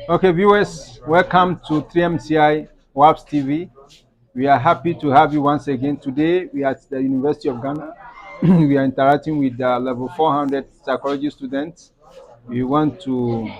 Okay, viewers, welcome to 3MCI WAPS TV. We are happy to have you once again. Today, we are at the University of Ghana. We are interacting with the level 400 psychology students. We want to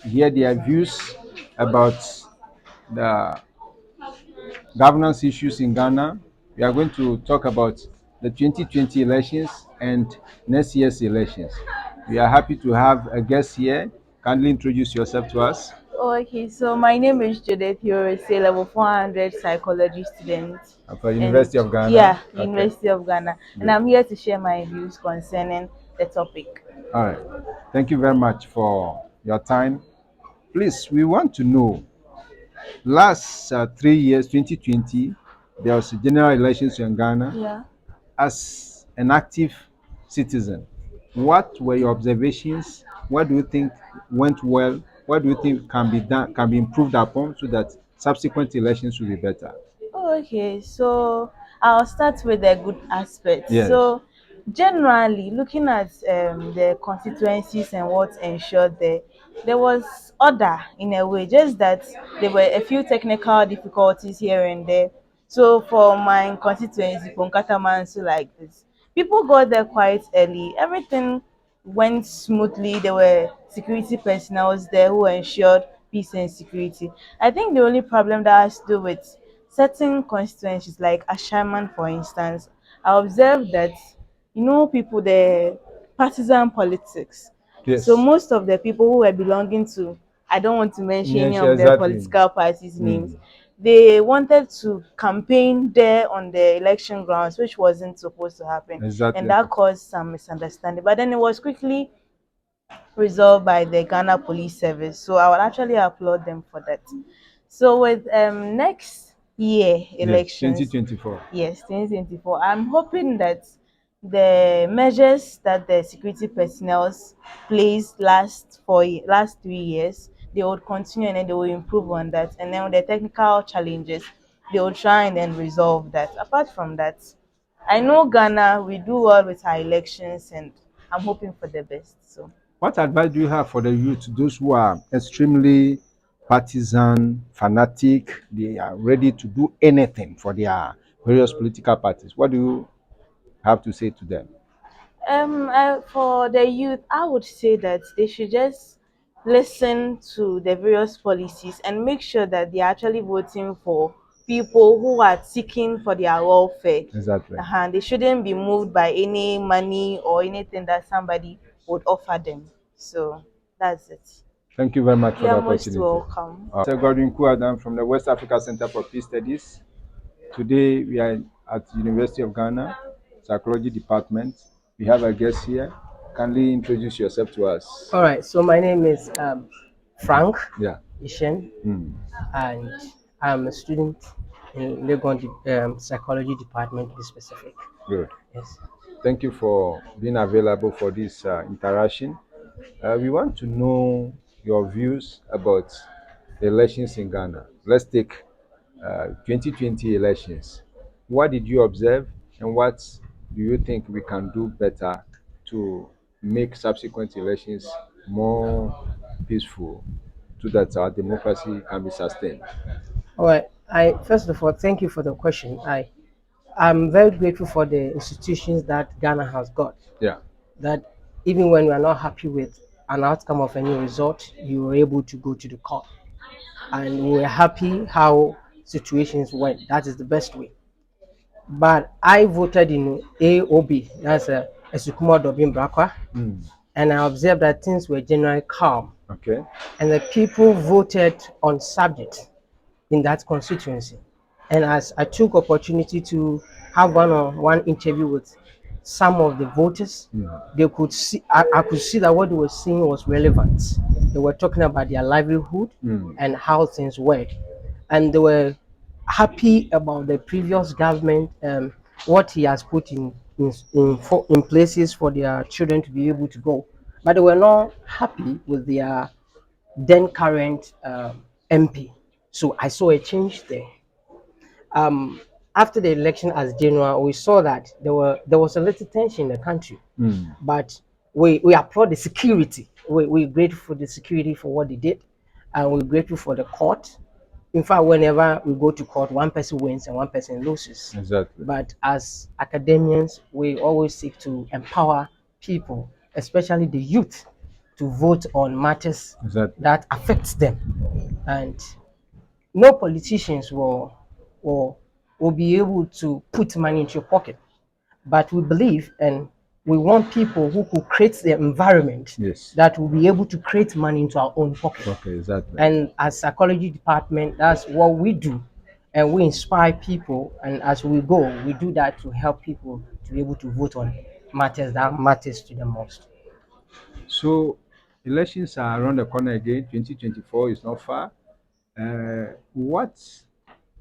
hear their views about the governance issues in Ghana. We are going to talk about the 2020 elections and next year's elections. We are happy to have a guest here. Kindly introduce yourself to us. Okay, so my name is Judith Yorese, level 400 psychology student, For and University of Ghana. yeah, Okay, University of Ghana, and good. I'm here to share my views concerning the topic. All right. Thank you very much for your time. Please, we want to know last 3 years, 2020, there was a general elections in Ghana. Yeah. As an active citizen, what were your observations? What do you think went well? What do you think can be done, can be improved upon so that subsequent elections will be better? Okay, so I'll start with the good aspects. Yes, So, generally, looking at the constituencies and what ensured there was order in a way, just that there were a few technical difficulties here and there. So, for my constituency, Ponkataman, so like this, people got there quite early. Everything went smoothly. There were security personnel there who ensured peace and security. I think the only problem that has to do with certain constituencies like Ashaman, for instance, I observed that people the partisan politics. So yes, most of the people who were belonging to, I don't want to mention any yes, of the exactly. political parties' names, Mm, they wanted to campaign there on the election grounds, which wasn't supposed to happen, and exactly. that caused some misunderstanding. But then it was quickly resolved by the Ghana Police Service. So I would actually applaud them for that. So with next year Yes, elections, 2024. yes, 2024, I'm hoping that the measures that the security personnel placed last 3 years, they would continue and then they will improve on that. And then with the technical challenges, they will try and then resolve that. Apart from that, I know Ghana, we do well with our elections and I'm hoping for the best. So What advice do you have for the youth, those who are extremely partisan, fanatic, they are ready to do anything for their various political parties? What do you have to say to them? for the youth, I would say that they should just listen to the various policies and make sure that they're actually voting for people who are seeking for their welfare. Exactly. They shouldn't be moved by any money or anything that somebody would offer them. So that's it. Thank you very much for the You're most opportunity. welcome. Godwin Kuadam from the West Africa Center for Peace Studies. Today we are at University of Ghana, Psychology Department. We have a guest here. Kindly introduce yourself to us. All right, so my name is Frank Yeah. Ishen, Mm, and I'm a student in Legon Psychology Department, to be specific. good. Yes. Thank you for being available for this interaction. We want to know your views about the elections in Ghana. Let's take 2020 elections. What did you observe, and what do you think we can do better to make subsequent elections more peaceful so that our democracy can be sustained? All right. I first of all thank you for the question. I'm very grateful for the institutions that Ghana has got. Yeah, That even when you are not happy with an outcome of any result, you were able to go to the court, and we were happy how situations went. That is the best way. But I voted in AOB, that's a Esukuma Dobin Brakwa, mm, and I observed that things were generally calm, okay, and the people voted on subject in that constituency. And as I took opportunity to have one-on-one interview with some of the voters, they could see I could see that what they were saying was relevant. They were talking about their livelihood mm, and how things were, and they were happy about the previous government, what he has put in places for their children to be able to go, but they were not happy with their then current MP. So I saw a change there. Um, After the election as general, we saw that there was a little tension in the country, mm, but we applaud the security. We're grateful for the security for what they did, and we're grateful for the court. In fact, whenever we go to court, one person wins and one person loses. Exactly. But as academians, we always seek to empower people, especially the youth, to vote on matters Exactly. that affects them. And no politicians will be able to put money into your pocket. But we believe and we want people who could create the environment Yes. that will be able to create money into our own pocket. Okay, exactly. And as psychology department, that's what we do. And we inspire people, and as we go, we do that to help people to be able to vote on matters that matters to them most. So elections are around the corner again. 2024 is not far. What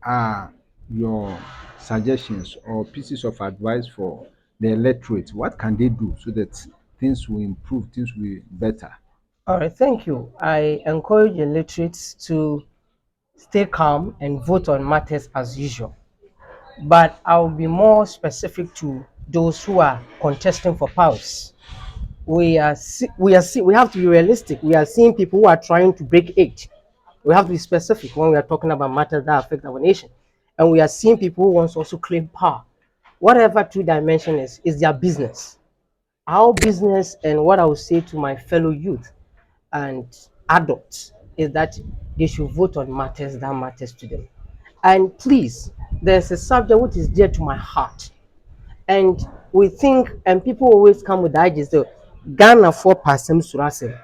are your suggestions or pieces of advice for the electorate? What can they do so that things will improve, things will be better? All right, thank you. I encourage illiterates to stay calm and vote on matters as usual. But I'll be more specific to those who are contesting for powers. We have to be realistic. We are seeing people who are trying to break age. We have to be specific when we are talking about matters that affect our nation. And we are seeing people who want to also claim power. Whatever two dimension is their business. Our business, and what I would say to my fellow youth and adults, is that they should vote on matters that matters to them. And please, there's a subject which is dear to my heart. And we think, and people always come with the ideas, the Ghana 4% surasem.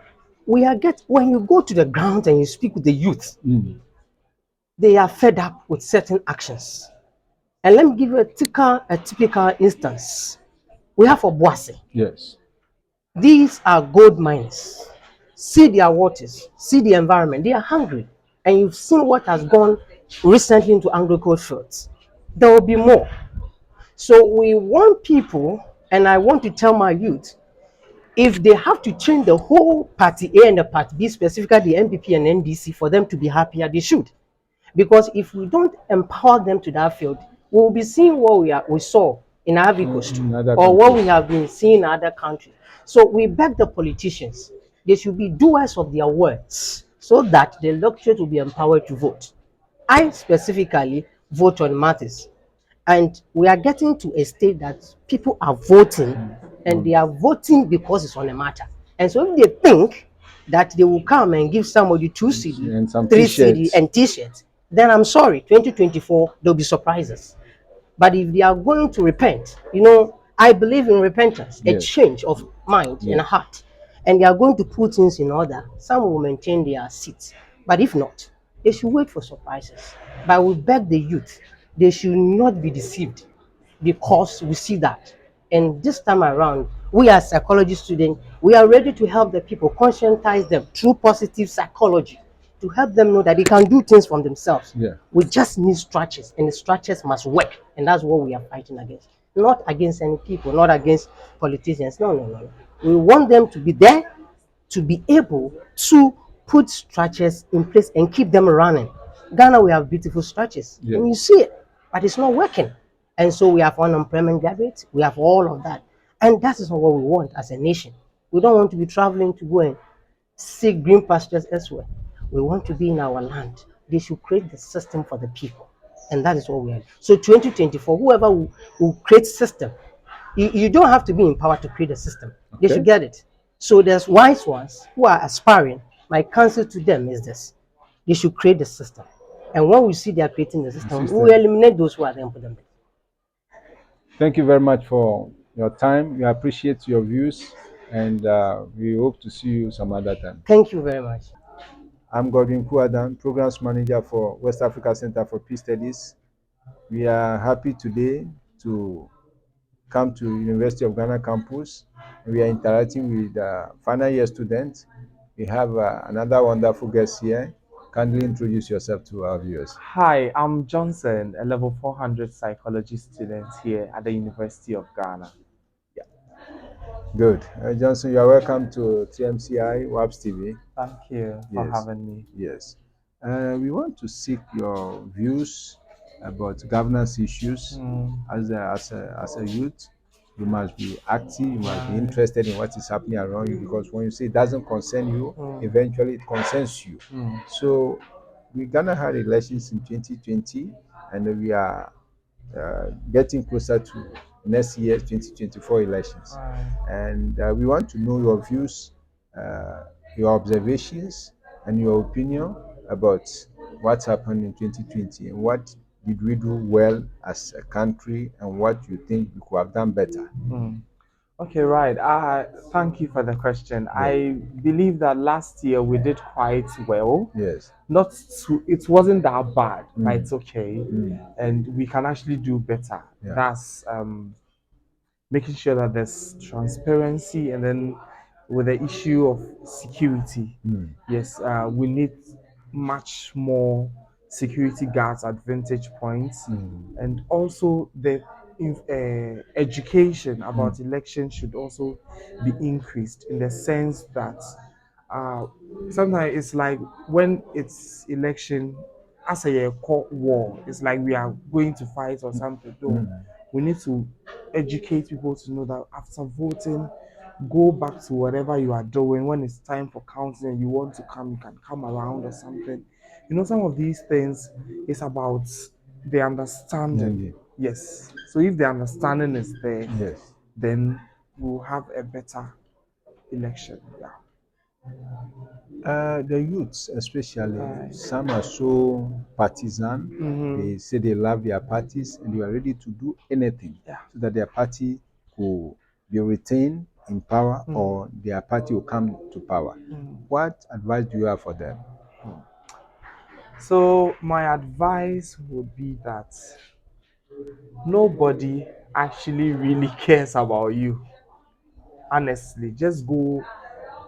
We are get when you go to the ground and you speak with the youth, they are fed up with certain actions. And let me give you a typical instance. We have Obuasi. Yes. These are gold mines. See their waters, see the environment. They are hungry. And you've seen what has gone recently into agriculture fields. There will be more. So we want people, and I want to tell my youth, if they have to change the whole party A and the party B, specifically the NPP and NDC, for them to be happier, they should. Because if we don't empower them to that field, we will be seeing what we saw in Ivory Coast In other or what we countries. have been seeing in other countries. So we beg the politicians, they should be doers of their words so that the electorate will be empowered to vote. I specifically vote on matters. And we are getting to a state that people are voting and they are voting because it's on a matter. And so if they think that they will come and give somebody 2 CD, And some 3 CD, t-shirts. and t-shirts, then I'm sorry, 2024, there'll be surprises. But if they are going to repent, I believe in repentance, a Yes. change of mind and Yes. heart, and they are going to put things in order, some will maintain their seats. But if not, they should wait for surprises. But we beg the youth, they should not be deceived because we see that. And this time around, we as psychology students, we are ready to help the people, conscientize them through positive psychology, to help them know that they can do things from themselves. Yeah. We just need structures, and the structures must work. And that's what we are fighting against. Not against any people, not against politicians. No, no, no, no. We want them to be there to be able to put structures in place and keep them running. Ghana, we have beautiful structures, Yes. and you see it, but it's not working. And so we have unemployment graduates, we have all of that. And that is not what we want as a nation. We don't want to be traveling to go and seek green pastures elsewhere. We want to be in our land. They should create the system for the people. And that is what we are. So 2024, whoever will create system, you don't have to be in power to create a system. They Okay. should get it. So there's wise ones who are aspiring. My counsel to them is this: they should create the system. And when we see they are creating the system, we System. will eliminate those who are then put them there. Thank you very much for your time. We appreciate your views, and we hope to see you some other time. Thank you very much. I'm Godwin Kuadan, Programs Manager for West Africa Center for Peace Studies. We are happy today to come to University of Ghana campus. We are interacting with final year students. We have another wonderful guest here. Kindly introduce yourself to our viewers. Hi, I'm Johnson, a level 400 psychology student here at the University of Ghana. Good. Johnson, you are welcome to TMCI WAPS TV. Thank you for Yes. having me. Yes. We want to seek your views about governance issues as a youth. You must be active, you must be Right. interested in what is happening around you, because when you say it doesn't concern you, eventually it concerns you. So we're gonna have elections in 2020, and we are getting closer to next year's 2024 elections. Right. And we want to know your views, uh, your observations, and your opinion about what happened in 2020 and what did we do well as a country and what you think we could have done better. Mm. Okay, right. Thank you for the question. Yeah. I believe that last year we did quite well. Yes. Not too, it wasn't that bad, but Mm. it's okay, Mm. and we can actually do better. Yeah. That's making sure that there's transparency, and then with the issue of security, Mm. yes, we need much more security guards at vantage points, Mm. and also the education Mm. about elections should also be increased, in the sense that uh, sometimes it's like when it's election, as a court war, it's like we are going to fight or something. No, Mm. we need to educate people to know that after voting, go back to whatever you are doing. When it's time for counting and you want to come, you can come around or something. You know, some of these things is about the understanding. Maybe. Yes. So if the understanding is there, Yes. then we'll have a better election. Yeah. The youths, especially, Right. some are so partisan. Mm-hmm. They say they love their parties and they are ready to do anything Yeah. so that their party will be retained in power Mm. or their party will come to power. Mm. What advice do you have for them? So my advice would be that nobody actually really cares about you. Honestly, just go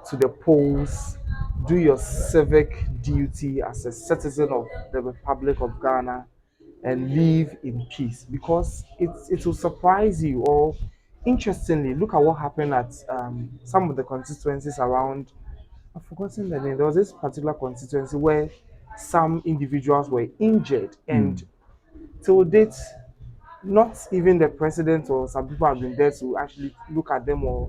to the polls, do your civic duty as a citizen of the Republic of Ghana, and live in peace, because it will surprise you. Or interestingly, look at what happened at some of the constituencies around. I've forgotten the name. There was this particular constituency where some individuals were injured, Hmm. and till date, not even the president or some people have been there to actually look at them or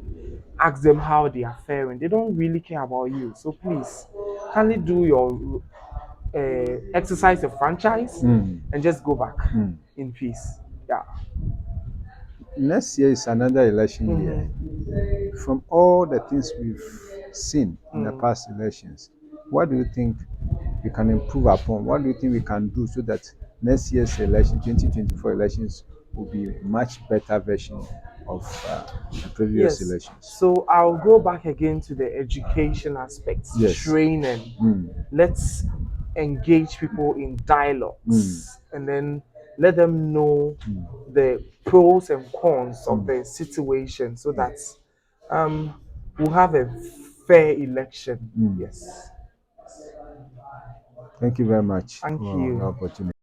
ask them how they are faring. They don't really care about you. So please, kindly do your exercise the franchise Hmm. and just go back Hmm. in peace. Yeah. Next year is another election year. Mm-hmm. From all the things we've seen in the Mm. past elections, what do you think we can improve upon? What do you think we can do so that next year's election, 2024 elections, will be a much better version of the previous Yes. elections? So I'll go back again to the education aspects, Yes. training. Mm. Let's engage people in Mm. dialogues, and then let them know Mm. the pros and cons of Mm. the situation, so Yeah. that um, we'll have a fair election. Mm. Yes. Thank you very much Thank for the you. opportunity.